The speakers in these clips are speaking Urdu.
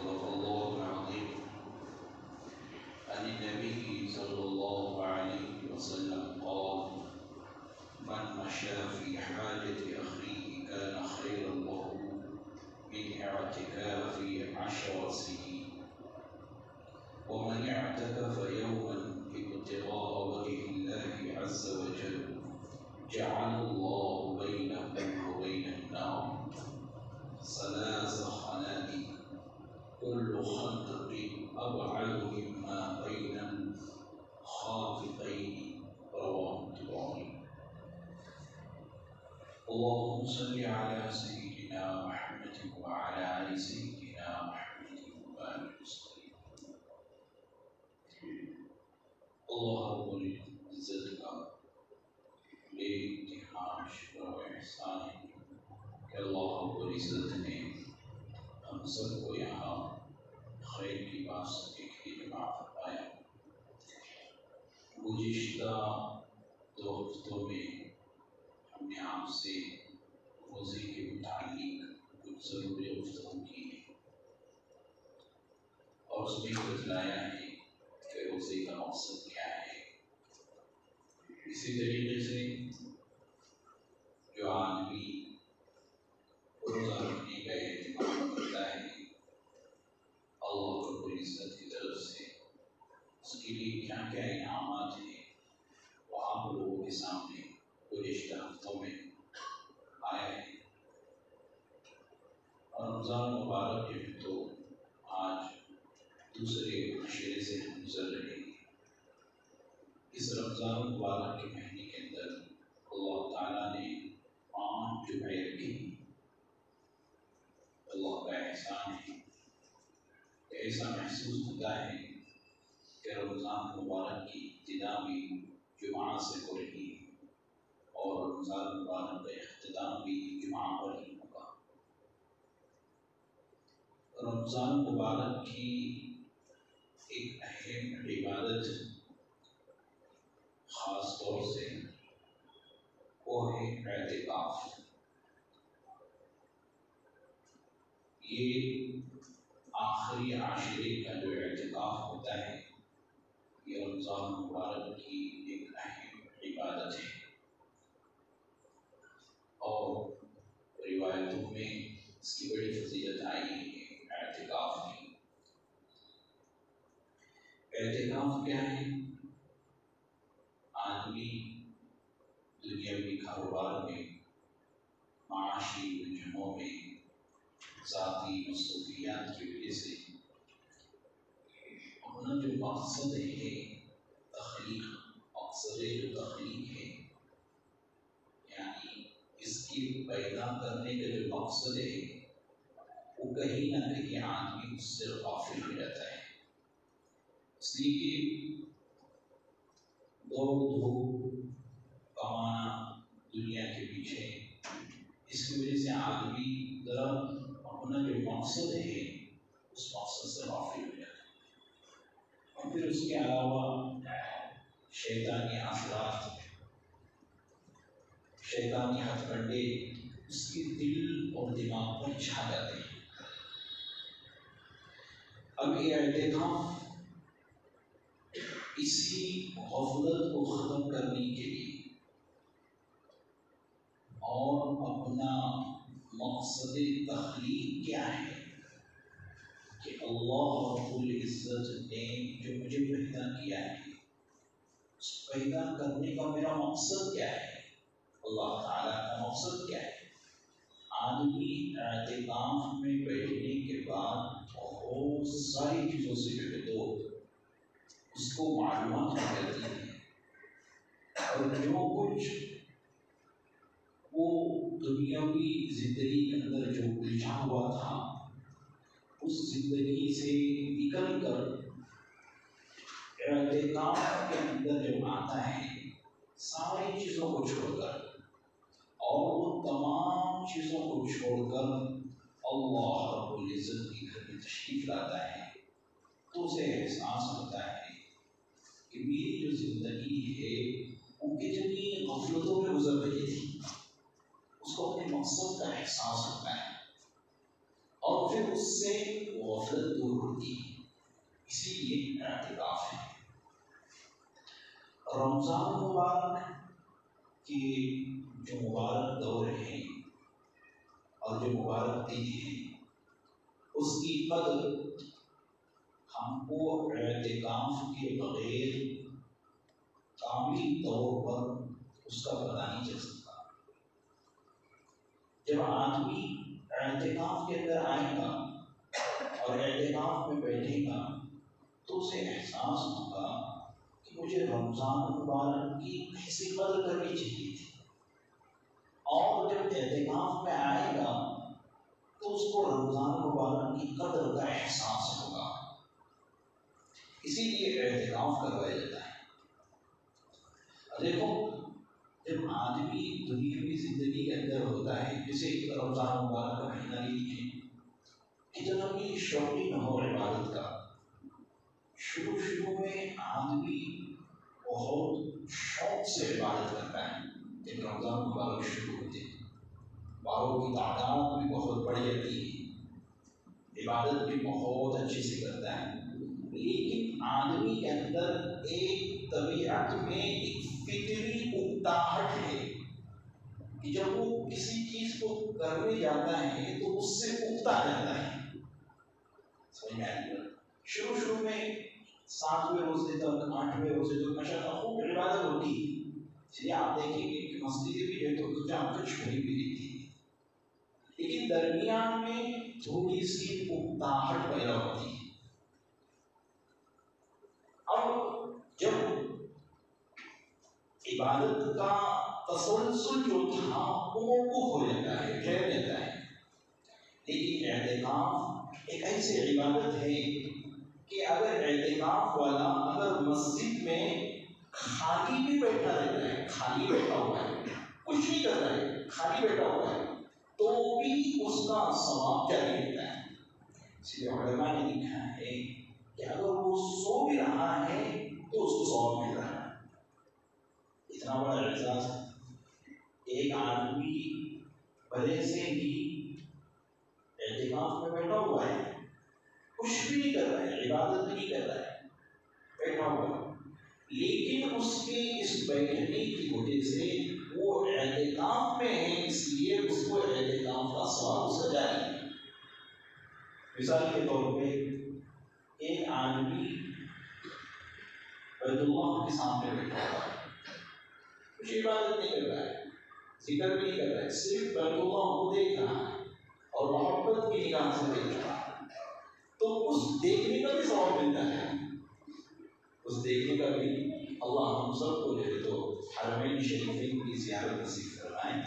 صدق الله العظيم. عن النبي صلى الله عليه وسلم قال: من مشى في حاجة أخيه كان خيرا له من اعتكاف 10 سنين، ومن اعتكف يوما ابتغاء وجه الله عز وجل جعل الله بينه وبين النار 3 خنادق كل خندق أبعد مما بين الخافقين. رواه البخاري. اللهم صل على سيدنا محمد وعلى آل سيدنا محمد وآله وسلم. اللہ رب العزت کا بے انتہا شکر و احسان ہے کہ اللہ رب العزت نے ہم سب کو یہاں خیر کی بات سننے کے لیے جمع فرمایا۔ گزشتہ 2 ہفتوں میں ہم نے آپ سے روزے کے متعلق کچھ ضروری گفتگو کی ہے اور اس میں بتلایا ہے کہ روزے کا مقصد کیا ہے۔ اسی طریقے سے جو آدمی روزہ رکھنے کا اہتمام کرتا ہے اللہ رب العزت کی طرف سے اس کے لیے کیا کیا انعامات ہیں وہ آپ لوگوں کے سامنے گزشتہ ہفتوں میں آیا ہے۔ اور رمضان مبارک جو ہے تو آج دوسرے مشورے سے ہم گزر رہے ہیں۔ اس رمضان مبارک کے مہینے کے اندر اللہ تعالیٰ نے 5 جمعے رکھے۔ اللہ کا احسان ہے کہ ایسا محسوس ہوتا ہے کہ رمضان مبارک کی ابتدا بھی جمعہ سے ہو رہی ہے اور رمضان مبارک کا اختتام بھی جمعہ پر ہی ہوگا۔ رمضان مبارک کی ایک اہم عبادت خاص طور سے وہ ہے اعتکاف۔ یہ آخری عاشرے کا جو اعتکاف ہوتا ہے یہ رمضان مبارک کی ایک اہم عبادت ہے، اور روایتوں میں اس کی بڑی فضیلت آئی ہے اعتکاف کی۔ اعتکاف کیا ہے؟ آدمی دنیاوی کاروبار میں، معاشی الجھنوں میں، ذاتی مصروفیات کی وجہ سے اپنا جو مقصد ہے تخلیق، مقصد جو تخلیق ہے یعنی اس کی پیدا کرنے کا جو مقصد ہے وہ کہیں نہ کہیں آدمی اس سے غافل ہو جاتا ہے۔ اس لیے کہ دوڑ دھوپ کمانا دنیا کے پیچھے، اس کی وجہ سے آدمی ذرا اپنا جو مقصد ہے اس مقصد سے غافل ہو جاتا ہے، اور پھر اس کے علاوہ شیطانی اثرات، شیطانی ہتھ کنڈے اس کے دل اور دماغ پر چھا جاتے ہیں۔ اب یہ اعتکاف اسی غفلت کو ختم کرنے کے لیے اور اپنا مقصد تخلیق کیا ہے کہ اللہ رب العزت نے جو مجھے پیدا کیا ہے اس پیدا کرنے کا میرا مقصد کیا ہے، اللہ تعالیٰ کا مقصد کیا ہے۔ آدمی اعتکاف میں بیٹھنے کے بعد بہت ساری چیزوں سے جو ہے تو اس کو معلومات ہو جاتی ہیں، اور جو کچھ وہ دنیاوی زندگی کے اندر جو الجھا ہوا تھا اس زندگی سے نکل کر اعتکاف کے اندر جب آتا ہے ساری چیزوں کو چھوڑ کر اور وہ تمام چیزوں کو چھوڑ کر اللہ رب العزت کے گھر میں تشریف لاتا ہے تو اسے احساس ہوتا ہے کہ میری جو زندگی ہے وہ کتنی غفلتوں میں گزر رہی تھی، اس کو اپنے مقصد کا احساس ہوتا ہے، اور پھر اس سے غفلت دور ہوتی ہے، اسی لیے اعتکاف ہے۔ رمضان مبارک کے جو مبارک دور ہیں اور جو مبارک دن ہیں، اس کی قدر ہم کو اعتکاف کے بغیر کامل طور پر اس کا پتہ نہیں چل سکتا۔ جب آدمی اعتکاف کے اندر آئے گا اور اعتکاف میں بیٹھے گا تو اسے احساس ہوگا کہ مجھے رمضان مبارک کی ایسی قدر کرنی چاہیے تھی، اور جب اعتکاف میں آئے گا تو اس کو رمضان مبارک کی قدر کا احساس ہوگا۔ اسی لیے اعتکاف کروایا جاتا ہے۔ دیکھو، جب آدمی دنیاوی زندگی کے اندر ہوتا ہے، جیسے رمضان مبارک کا مہینہ لیجیے، اتنا بھی شوقین ہو عبادت کا، شروع میں آدمی بہت شوق سے عبادت کرتا ہے۔ جب رمضان مبارک شروع ہوتے ہیں، باروں کی تعداد بھی بہت بڑھ جاتی ہے، عبادت بھی بہت اچھے سے کرتا ہے، لیکن آدمی کے اندر ایک طبیعت میں ایک فطری اکتاہٹ ہے کہ جب وہ کسی چیز کو کرنے جاتا ہے تو اس سے اکتا جاتا ہے۔ سمجھ میں آئی بات؟ شروع میں 7ویں روزے تک 8ویں روزے تک ماشاءاللہ خوب عبادت ہوتی ہے، اس لیے آپ دیکھیں گے کہ مسجدیں بھی ہے تو جہاں کچھ بھری بھی رہتی ہے، لیکن درمیان میں تھوڑی سی اکتاہٹ پیدا ہوتی ہے۔ اب جب عبادت کا تسلسل جو تھا وہ موقوف ہو جاتا ہے، ٹھہر جاتا ہے، لیکن اعتکاف ایک ایسی عبادت ہے کہ اگر اعتکاف والا اگر مسجد میں خالی بھی بیٹھا رہتا ہے، خالی بیٹھا ہوا ہے، کچھ نہیں کر رہا ہے، خالی بیٹھا ہوا ہے، تو بھی اس کا ثواب جاری رہتا ہے۔ اس لیے علماء نے لکھا ہے کہ اگر وہ سو بھی رہا ہے تو اس کو ثواب مل رہا ہے۔ اتنا بڑا اعزاز ہے۔ ایک آدمی بھلے سے ہی اعتکاف میں بیٹھا ہوا ہے، کچھ بھی نہیں کر رہا ہے، عبادت بھی نہیں کر رہا ہے، بیٹھا ہوا ہے، لیکن اس کے اس بیٹھنے کی وجہ سے وہ اعتکاف میں ہے، اس لیے اس کو اعتکاف کا ثواب اس کا جاری ہے۔ مثال کے طور پہ ایک آدمی بیت اللہ کے سامنے بیٹھا ہوا ہے، کچھ عبادت نہیں کر رہا ہے، ذکر بھی نہیں کر رہا ہے، صرف بیت اللہ کو دیکھ رہا ہے اور محبت کی نگاہ سے دیکھ رہا ہے، تو اس دیکھنے کا بھی ثواب ملتا ہے۔ اس دیکھنے کا بھی اللہ ہم سب کو جو ہے تو حرمین شریفین کی زیارت نصیب فرمائیں۔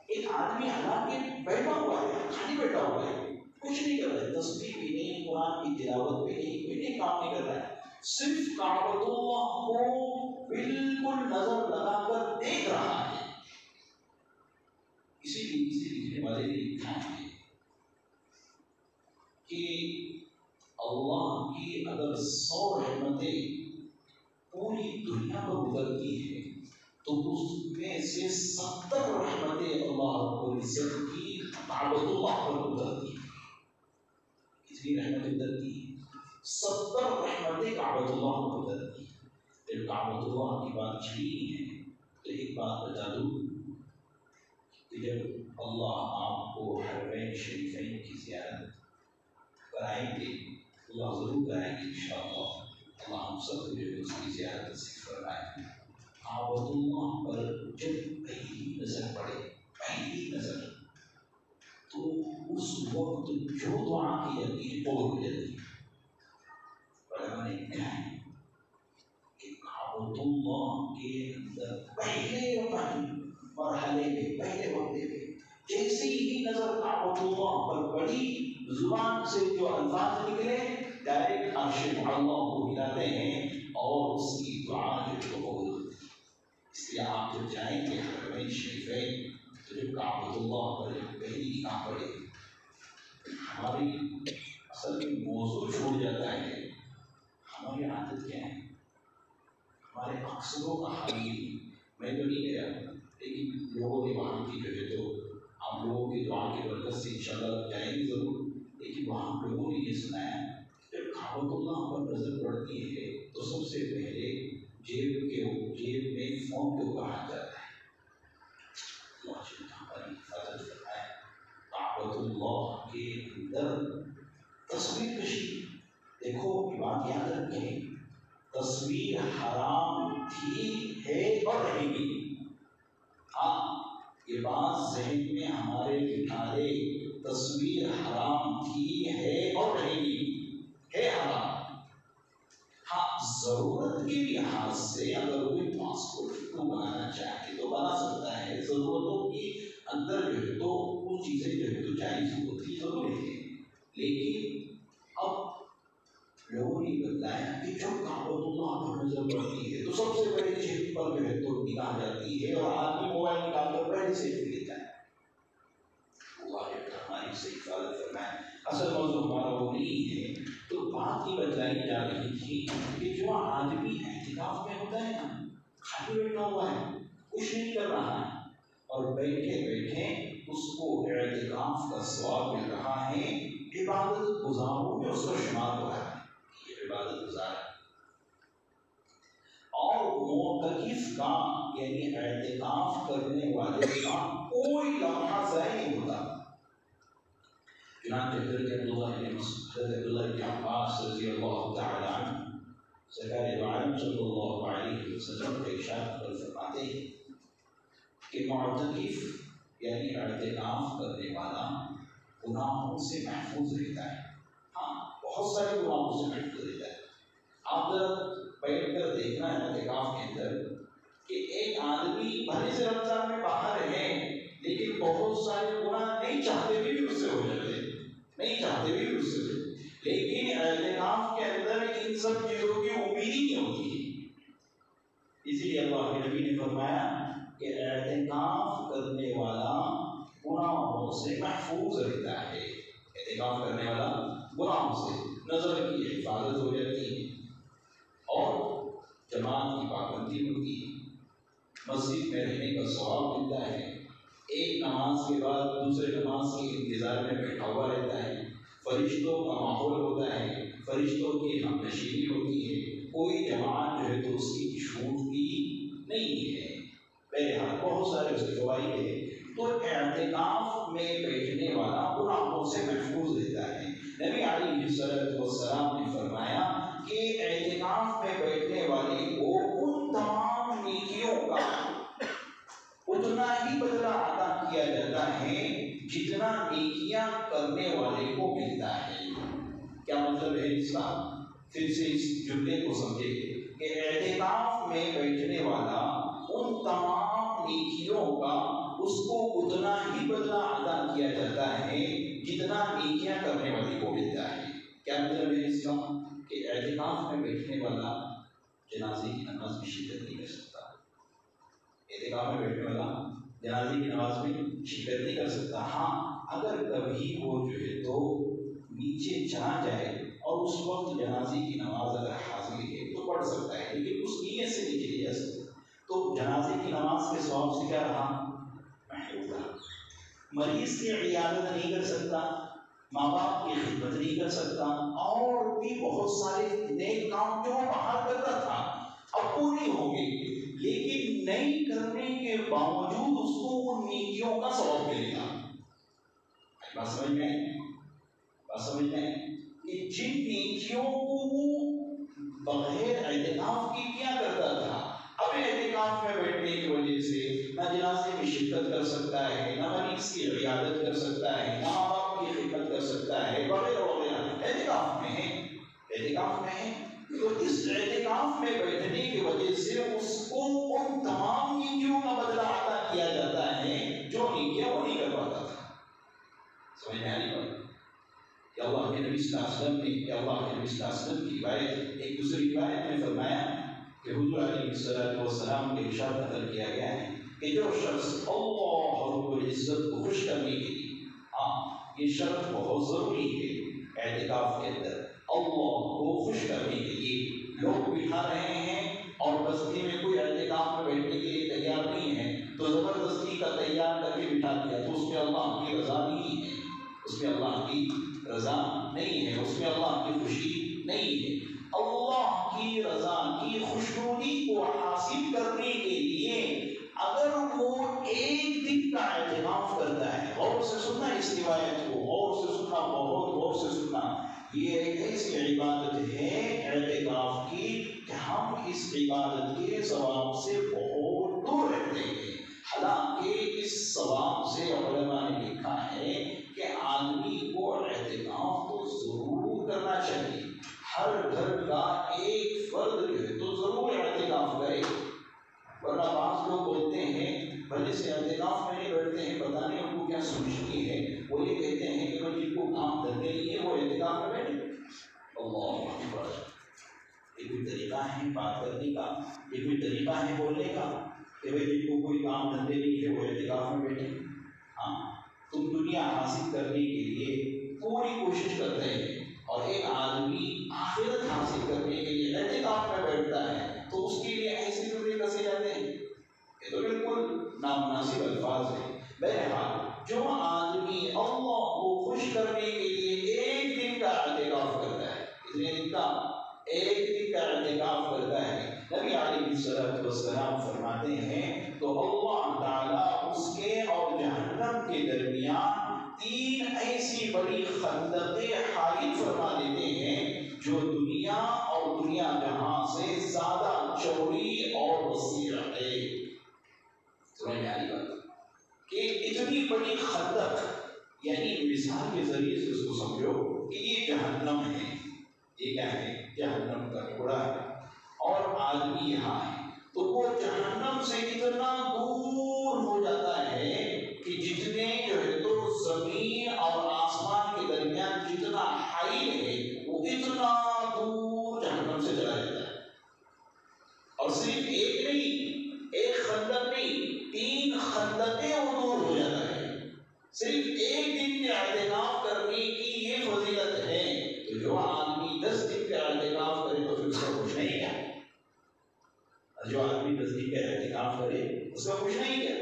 ایک آدمی حالانکہ بیٹھا ہوا ہے، خالی بیٹھا ہوا ہے، کچھ نہیں کر رہا ہے، تسبیح بھی نہیں، قرآن کی تلاوت بھی نہیں، کوئی نہیں کام نہیں کر رہا ہے، صرف کعبۃ اللہ کو بالکل نظر لگا کر دیکھ رہا ہے۔ اسی لکھنے والے نے لکھا ہے کہ اللہ کی اگر 100 رحمتیں پوری دنیا پر اترتی ہے تو اس میں سے 70 رحمتیں اللہ رب العزت کی کعبۃ اللہ پر اترتی ہے۔ کتنی رحمتیں اترتی ہیں؟ 70 رحمتیں کعبۃ اللہ پر اترتی ہیں۔ جب کعبۃ اللہ کی بات چھینی ہے تو ایک بات بتا دوں کہ جب اللہ آپ کو حرمین شریفین کی زیارت کرائیں گے، اللہ ضرور کرائیں گے انشاءاللہ، اللہ ہم سب کو جو اس کی زیارت نصیب فرمائے۔ کعبۃ اللہ پر جب پہلی نظر پڑے، پہلی نظر، تو اس وقت جو دعا کی جاتی ہے قبول ہو جاتی ہے۔ علماء نے کہا ہے کہ کعبۃ اللہ کے اندر پہلے مرحلے میں، پہلے وقتے میں جیسے ہی نظر کعبۃ اللہ پر پڑی، زبان سے جو الفاظ نکلے ڈائریکٹ عرش معلیٰ کو ملاتے ہیں اور اس کی دعا جو قبول ہوتی ہے۔ اس لیے آپ جب جائیں گے حرمین شریفین تو جب کعبۃ اللہ پر جب پہلی نگاہ پڑے، ہماری اصل میں موضوع چھوڑ جاتا ہے۔ ہماری عادت کیا ہے؟ ہمارے اکثروں کا حال یہ، میں تو نہیں گیا لیکن لوگوں نے وہاں کی جو ہے تو آپ لوگوں کی دعا کی برکت سے انشاءاللہ جائیں گے ضرور، نظر پڑتی ہے تو سب سے پہلے جیب میں فون کو کہا جاتا ہے. ہماری حفاظت فرمائے. دعوت اللہ کے اندر تصویر کشی، دیکھو یہ بات یاد رکھیں، تصویر حرام تھی ہے اور رہے گی. ہاں یہ بات ذہن میں ہمارے بٹھارے، تصویر حرام تھی ہے اور رہے گی، ہے حرام. ہاں ضرورت کے لحاظ سے اگر کوئی پاسپورٹ کو بنانا چاہے تو بنا سکتا ہے. ضرورتوں کی اندر جو ہے تو وہ چیزیں جو ہے تو جائز ہوتی ضرور ہے. لیکن اب لوگوں نے بتایا کہ جب دعوت اللہ پر نظر پڑتی ہے تو سب سے بڑی چیز پر جو ہے تو نکال جاتی ہے اور آدمی موبائل نکال کر پہلے سے لیتا ہے. اللہ ہماری سے حفاظت فرمائے. اصل موضوع ہمارا وہ نہیں ہے. تو بات یہ بتلائی جا رہی تھی کہ جو آدمی اعتکاف میں ہوتا ہے نا، خالی بیٹھا ہوا ہے، کچھ نہیں کر رہا ہے، اور بیٹھے بیٹھے اس کو اعتکاف کا ثواب مل رہا ہے، عبادت گزاروں میں اس کا شمار ہو رہا ہے، یہ عبادت گزار ہے. اور معتکف کا یعنی اعتکاف کرنے والے کا کوئی لمحہ ضائع نہیں ہوتا. چنانچہ حضرت عبداللہ بن عباس رضی اللہ تعالی عنہ سرکار دو عالم صلی اللہ علیہ وسلم کے ارشاد فرماتے ہیں کہ معتکف یعنی اعتکاف کرنے والا گناہوں سے محفوظ رہتا ہے. ہاں بہت سارے گناہوں سے محفوظ رہتا ہے. آپ ذرا بیٹھ کر دیکھنا ہے اعتکاف کے اندر کہ ایک آدمی بھلے سے رمضان میں باہر ہے لیکن بہت سارے گناہ نہیں چاہتے بھی اس سے ہو جاتے، نہیں چاہتے بھی اس سے. لیکن اعتکاف کے اندر ان سب چیزوں کی امید ہی نہیں ہوتی ہے. اسی لیے اللہ کے نبی نے فرمایا کہ اعتکاف کرنے والا گناہوں سے محفوظ رہتا ہے. اعتکاف کرنے والا گناہوں سے نظر کی حفاظت ہو جاتی ہے اور جماعت کی پابندی ہوتی ہے، مسجد میں رہنے کا ثواب ملتا ہے، ایک نماز کے بعد دوسرے نماز کے انتظار میں بیٹھا ہوا رہتا ہے، فرشتوں کا ماحول ہوتا ہے، فرشتوں کی ہم نشینی ہوتی ہے، کوئی جماعت جو ہے تو اس کی چھوٹتی نہیں ہے. بہرحال بہت سارے اس کے فوائد ہیں. تو اعتکاف میں بیٹھنے والا گناہوں سے محفوظ رہتا ہے. نبی علیہ السلام نے فرمایا کہ اعتکاف میں بیٹھنے والے کو ان تمام نیکیوں کا اتنا ہی بدلہ عطا کیا جاتا ہے جتنا نیکیاں کرنے والے کو ملتا ہے. کیا مطلب ہے اس کا؟ پھر سے اس جملے کو سمجھے کہ اعتکاف میں بیٹھنے والا ان تمام نیکیوں کا اس کو اتنا ہی بدلہ عطا کیا جاتا ہے جتنا نیکیاں کرنے والے کو ملتا ہے. کیا مطلب ہے اس کا؟ کہ اعتکاف میں بیٹھنے والا جنازے کی نماز میں شرکت نہیں کر سکتا. اعتکاف میں بیٹھنے والا جنازے کی نماز میں شرکت نہیں کر سکتا. ہاں اگر کبھی وہ جو ہے تو نیچے چلا جائے اور اس وقت جنازے کی نماز اگر حاضر ہے تو پڑھ سکتا ہے، لیکن اس نیت سے نہیں چلی جا سکتا. تو جنازے کی نماز کے ثواب سے کیا رہا؟ محروم رہا. مریض کی عیادت نہیں کر سکتا، ماں باپ کی خدمت نہیں کر سکتا، اور بھی بہت سارے نیک کام جو وہ باہر کرتا تھا اب پوری ہو گئی، لیکن نہیں کرنے کے باوجود اس کو ان نیکیوں کا ثواب ملے گا. بات سمجھ میں کہ جن نیکیوں کو وہ بغیر اعتکاف کی کیا کرتا تھا، اب اعتکاف میں بیٹھنے کی وجہ سے نہ جنازے میں شرکت کر سکتا ہے، نہ مریض کی عیادت کر سکتا ہے، نہ ماں باپ کی خدمت کر سکتا ہے، وغیرہ وغیرہ. اعتکاف میں ہے تو اس اعتکاف میں بیٹھنے کی وجہ سے اس کو ان تمام نیکیوں کا بدلہ عطا کیا جاتا ہے جو نیکیاں وہ نہیں کر پاتا تھا. سمجھ میں آ رہی بات؟ کہ اللہ کے نبی صلی اللہ علیہ وسلم کی روایت، ایک دوسری روایت میں فرمایا کہ حضور علیہ السلام کے ارشاد نقل کیا گیا ہے کہ جو شخص اللہ رب العزت کو خوش کرنے کے لیے، ہاں یہ شرط بہت ضروری ہے اعتکاف کے اندر، اللہ کو خوش کرنے کے لیے لوگ بٹھا رہے ہیں اور بستی میں کوئی اعتکاف میں بیٹھنے کے لیے تیار نہیں ہے تو زبردستی کا تیار کر کے بٹھا دیا تو اس میں اللہ کی رضا نہیں ہے، اس میں اللہ کی رضا نہیں ہے، اس میں اللہ کی خوشی نہیں ہے. اللہ کی رضا کی خوشنودی کو حاصل کرنے کے لیے اگر وہ ایک دن کا اعتکاف کرتا ہے، غور سے سننا اس روایت کو، غور سے سننا، بہت غور سے سننا، یہ ایک ایسی عبادت ہے اعتکاف کی کہ ہم اس عبادت کے ثواب سے بہت دور رہتے ہیں۔ حالانکہ اس ثواب سے علماء نے لکھا ہے کہ آدمی کو اعتکاف تو ضرور کرنا چاہیے، ہر گھر کا ایک فرد جو ہے تو ضرور اعتکاف کرے، ورنہ بعض لوگ بولتے ہیں بھلے سے اعتکاف میں نہیں بیٹھتے ہیں، پتہ نہیں ان کو کیا سوچتی ہے، وہ یہ کہتے ہیں کہ جن کو کام دھندے نہیں ہے وہ اعتکاف میں بیٹھے۔ اللہ اکبر، یہ کوئی طریقہ ہے بات کرنے کا، یہ کوئی طریقہ ہے بولنے کا کہ بھائی جن کو کوئی کام دھندے نہیں ہے وہ اعتکاف میں بیٹھے؟ ہاں، تم دنیا حاصل کرنے کے لیے پوری کوشش کرتے ہیں اور ایک آدمی آخرت حاصل کرنے کے لیے اعتکاف میں بیٹھتا ہے تو اس کے لیے ایسے جملے کسے جاتے ہیں؟ یہ تو بالکل نامناسب الفاظ ہیں۔ بہرحال جو آدمی اللہ کو خوش کرنے کے لیے ایک دن کا اعتکاف کرتا ہے، اتنے دن کا ایک دن کا اعتکاف کرتا ہے، نبی علیہ الصلوۃ والسلام فرماتے ہیں تو اللہ تعالیٰ اس کے اور جہنم کے درمیان 3 ایسی بڑی خندقیں حائل فرما دیتے ہیں جو دنیا اور دنیا جہاں سے زیادہ چوڑی اور وسیع ہے۔ سمجھ میں آئی بات کہ اتنی بڑی خندق، یعنی مثال کے ذریعے سے اس کو سمجھو کہ یہ جہنم ہے، یہ کیا ہے؟ جہنم کا ٹکڑا ہے اور آدمی یہاں ہے، تو وہ جہنم سے اتنا دور ہو جاتا ہے کہ جتنے جو ہے تو زمین اور آسمان کے درمیان جتنا حائل ہے وہ اتنا دور جہنم سے چلا جاتا ہے، اور صرف ایک نہیں، ایک خندق نہیں، 3 خندقیں وہ دور ہو جاتا ہے۔ صرف ایک دن کے اعتکاف کرنے کی یہ فضیلت ہے کہ جو آدمی 10 دن کا اعتکاف کرے تو پھر اس کا کچھ نہیں کیا، جو آدمی 10 دن کا اعتکاف کرے اس کا کچھ نہیں کیا۔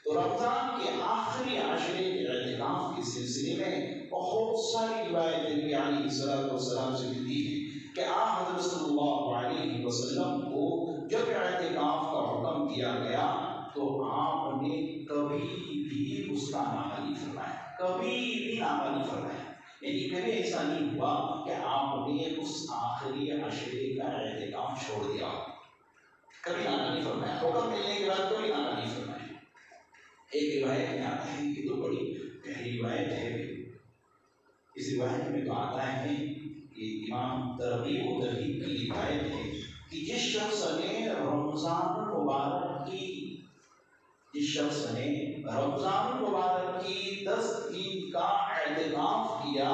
تو رمضان کے آخری عشرے کے اعتکاف کے سلسلے میں بہت ساری روایتیں نبی علیہ الصلوۃ والسلام سے ملتی ہیں کہ آپ حضرت صلی اللہ علیہ وسلم کو جب اعتکاف کا حکم دیا گیا تو آپ نے کبھی بھی اس کا نافرمانی فرمایا، کبھی بھی نافرمانی فرمایا، یعنی کبھی ایسا نہیں ہوا کہ آپ نے اس آخری عشرے کا اعتکاف چھوڑ دیا، کبھی نافرمانی فرمایا، حکم ملنے کے بعد کبھی نافرمانی فرمایا۔ ایک روایت میں آتا ہے، یہ تو بڑی گہری روایت ہے، اس روایت میں تو آتا ہے کہ امام ترغیب و ترہیب کی روایت ہے کہ جس شخص نے رمضان المبارک کی 10 دن کا اعتکاف کیا،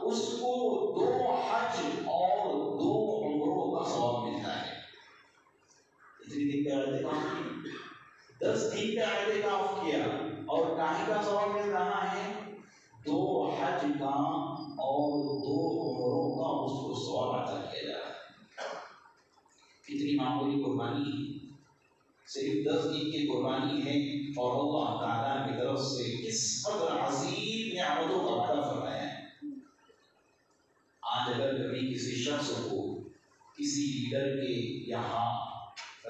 اس کو 2 حج اور 2 عمروں کا ثواب ملتا ہے۔ اتنی دن کا اعتکاف، 10 دن کا اعتکاف کیا اور کاہے کا ثواب مل رہا ہے؟ 2 حج کا اور 2 عمروں کا اس کو ثواب عطا کیا جا رہا ہے۔ کتنی معمولی قربانی ہے، صرف 10 دن کی قربانی ہے اور اللہ تعالیٰ کی طرف سے کس قدر عظیم نعمتوں کا وعدہ فرمایا ہے۔ آج اگر کبھی کسی شخص کو کسی لیڈر کے یہاں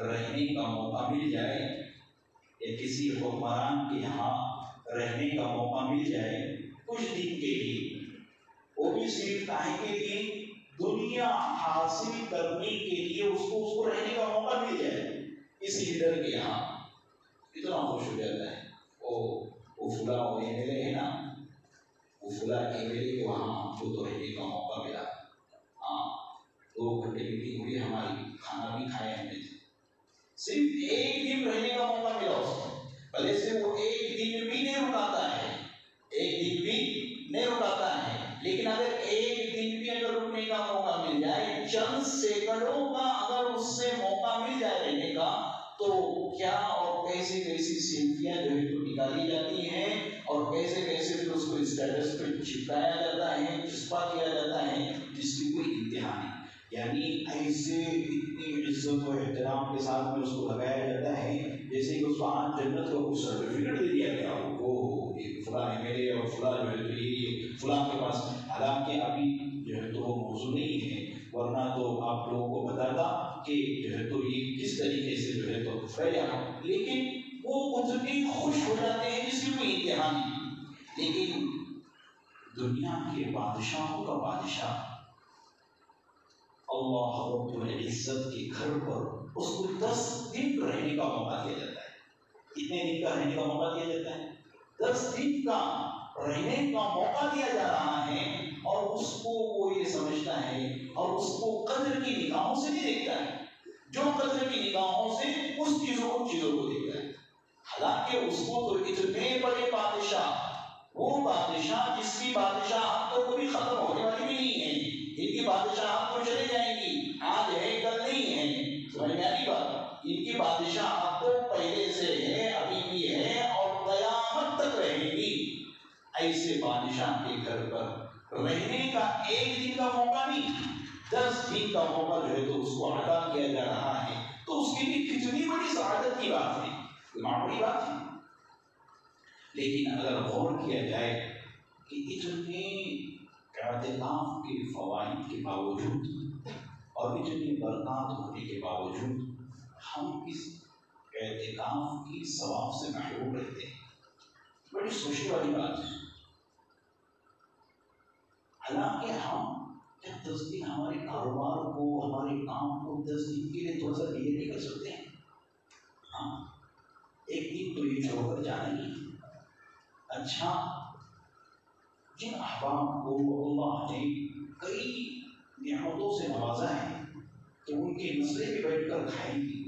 رہنے کا موقع مل جائے یا کسی حکمران کے یہاں رہنے کا موقع مل جائے کچھ دن کے لیے، وہ بھی صرف کاہے کے لیے؟ دنیا حاصل کرنے کے لیے اس کو رہنے کا موقع مل جائے اس لیڈر کے یہاں، اتنا خوش ہو جاتا ہے۔ وہ فلاں ایم ایل اے ہے نا، وہ فلاں ایم ایل اے کے وہاں ہم کو تو رہنے کا موقع ملا، ہاں 2 گھنٹے میٹنگ ہوئی ہماری، کھانا بھی کھائے ہم نے، صرف ایک دن رہنے کا موقع ملا اس کو، بھلے سے وہ ایک دن بھی نہیں رکاتا ہے، ایک دن بھی نہیں رکاتا ہے، لیکن اگر ایک دن بھی اگر رکنے کا موقع مل جائے، چند سیکنڈوں کا اگر اس سے موقع مل جائے رہنے کا، تو کیا اور کیسے کیسی سیلفیاں جو ہے تو نکالی جاتی ہیں اور کیسے کیسے پھر اس کو اسٹیٹس پہ چپکایا جاتا ہے، چسپا کیا جاتا ہے، جس کی کوئی انتہا نہیں۔ یعنی ایسے اتنی عزت و احترام کے ساتھ میں اس کو لگایا جاتا ہے جیسے کہ اس کو آج جنت کا کوئی سرٹیفکیٹ دے دیا گیا ہو، یہ فلاں ایم ایل اے اور فلاں جو ہے تو یہ فلاں کے پاس، حالانکہ ابھی جو ہے تو وہ موضوع نہیں ہے، ورنہ تو آپ لوگوں کو بتاتا کہ جو ہے تو یہ کس طریقے سے جو ہے تو پھیلا، لیکن وہ اتنے خوش ہو جاتے ہیں جس کی کوئی انتہا نہیں۔ لیکن دنیا کے بادشاہوں کا بادشاہ اللہ رب العزت کے گھر پر اس کو 10 دن رہنے کا موقع دیا جاتا ہے۔ کتنے دن کا رہنے کا موقع دیا جاتا ہے؟ 10 دن کا رہنے کا موقع دیا جا رہا ہے، اور اس کو وہ یہ سمجھتا ہے اور اس کو قدر کی نگاہوں سے نہیں دیکھتا ہے، جو قدر کی نگاہوں سے اس چیزوں کو دیکھتا ہے۔ حالانکہ اس کو تو اتنے بڑے بادشاہ، وہ بادشاہ جس کی بادشاہ تو کبھی ختم ہونے والی بھی نہیں ہے، ان کی بادشاہ تو چلے جائیں گی، آج ہے کل نہیں ہے، سمجھ میں آئی بات؟ ان کی بادشاہ تو پہلے سے ہے، ابھی بھی ہے اور قیامت تک رہے گی۔ ایسے بادشاہ کے گھر پر رہنے کا 1 دن کا موقع نہیں، 10 دن کا موقع جو ہے تو اس کو عطا کیا جا رہا ہے، تو اس کے لیے کتنی بڑی سعادت کی بات ہے، معمولی بات ہے۔ لیکن اگر غور کیا جائے کہ اتنے اعتکاف کے فوائد کے باوجود اور اتنی برکات ہونے کے باوجود ہم اس اعتکاف کی ثواب سے محروم رہتے ہیں، بڑی سوچنے والی بات ہے۔ حالانکہ ہم کیا 10 دن ہمارے کاروبار کو، ہمارے کام کو 10 دن کے لیے تھوڑا سا ڈیلے نہیں کر سکتے ہیں؟ ہاں، 1 دن تو یہ چھوڑ کر جانا ہی۔ اچھا، جن احباب کو اللہ نے کئی نعمتوں سے نوازا ہے کہ ان کے مسئلے پہ بیٹھ کر کھائیں گی،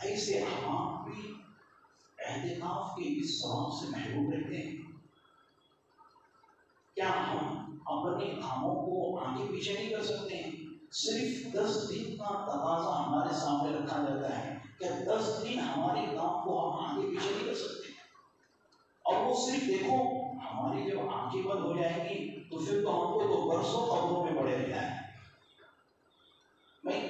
ایسے احباب بھی اعتکاف کے اس ثواب سے محروم رہتے ہیں۔ کیا ہم اپنے کاموں کو آگے پیچھے نہیں کر سکتے ہیں؟ صرف 10 دن کا تقاضا ہمارے سامنے رکھا جاتا ہے کہ 10 دن ہمارے کام کو ہم آگے پیچھے نہیں کر سکتے، اور وہ صرف دیکھو ہماری جب آنکھیں بند ہو جائیں گی تو پھر تو ہم کو تو برسوں قبروں میں پڑے رہنا ہے۔ میں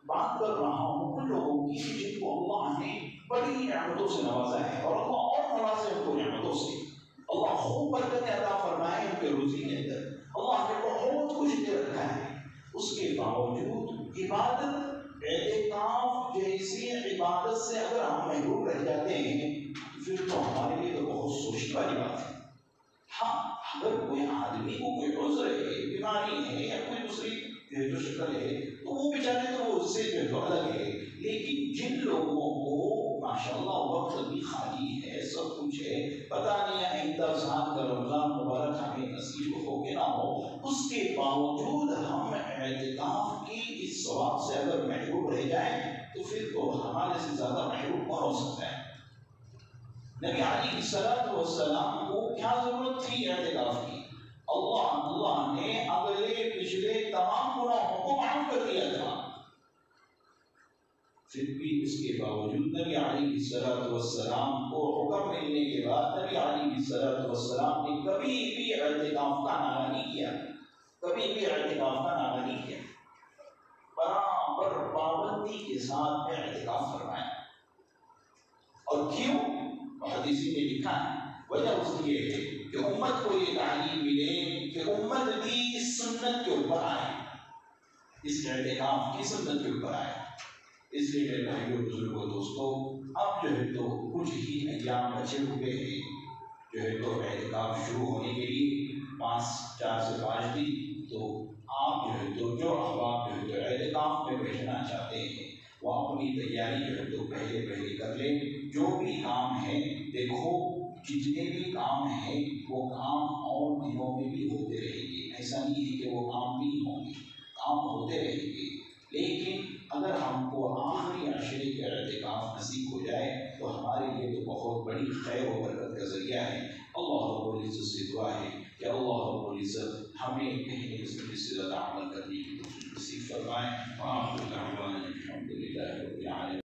بات کر رہا ہوں ان لوگوں کی جن کو اللہ نے بڑی نعمتوں سے نوازا ہے، اور اللہ اور نوازے ان کو نعمتوں سے، اللہ خوب برکت عطا فرمائے ان کے روزی کے اندر، اللہ نے بہت کچھ دے رکھا ہے، اس کے باوجود عبادت اعتکاف جیسی عبادت سے اگر ہم محروم رہ جاتے ہیں پھر تو ہمارے لیے تو بہت سوچنے والی بات ہے۔ ہاں، اگر کوئی آدمی کو کوئی عذر ہے، بیماری ہے یا کوئی دوسری جو شکل ہے تو وہ بیچارے تو وہ اس سے جو الگ ہے، لیکن جن لوگوں کو ماشاءاللہ وقت بھی خالی ہے، سب کچھ ہے، پتہ نہیں ہے آئندہ سال کا رمضان مبارک ہمیں نصیب ہو کہ نہ ہو، اس کے باوجود ہم اعتکاف کی اس ثواب سے اگر محروم رہ جائیں تو پھر تو ہمارے سے زیادہ محروم کون ہو سکتا ہے؟ نبی علیہ السلام کو کیا ضرورت تھی اعتکاف کی؟ اللہ نے اگلے پچھلے تمام گناہوں کو معاف کر دیا تھا، پھر بھی اس کے باوجود نبی علیہ السلام کو حکم ملنے کے بعد نبی علیہ السلام نے کبھی بھی اعتکاف کا نعرہ نہیں کیا، کبھی بھی اعتکاف کا نعرہ نہیں کیا، برابر پابندی کے ساتھ اعتکاف فرمایا۔ اور کیوں؟ حدیث میں لکھا ہے وجہ اس لیے ہے کہ امت کو یہ تعلیم ملے کہ امت بھی اس سنت کے اوپر آئے، اس اعتکاف کی سنت کے اوپر آئے۔ اس لیے میرے بھائیوں بزرگوں دوستوں، اب جو ہے تو کچھ ہی ایام بچے ہوئے ہیں جو ہے تو اعتکاف شروع ہونے کے لیے 4 سے 5 دن، تو آپ جو ہے تو جو احباب جو ہے تو اعتکاف میں بیٹھنا چاہتے ہیں وہ اپنی تیاری جو ہے تو پہلے کر لیں۔ جو بھی کام ہے دیکھو، جتنے بھی کام ہیں وہ کام اور دنوں میں بھی ہوتے رہیں گے، ایسا نہیں ہے کہ وہ کام نہیں ہوں گے، کام ہوتے رہیں گے، لیکن اگر ہم کو آخری عشرے کے اعتکاف نصیب ہو جائے تو ہمارے لیے تو بہت بڑی خیر و برکت کا ذریعہ ہے۔ اللہ رب العزت سے دعا ہے کہ اللہ رب العزت ہمیں کہنے سننے سے زیادہ عمل کرنے کی توفیق نصیب فرمائے۔ وآخر دعوانا الحمد للہ رب العالمین۔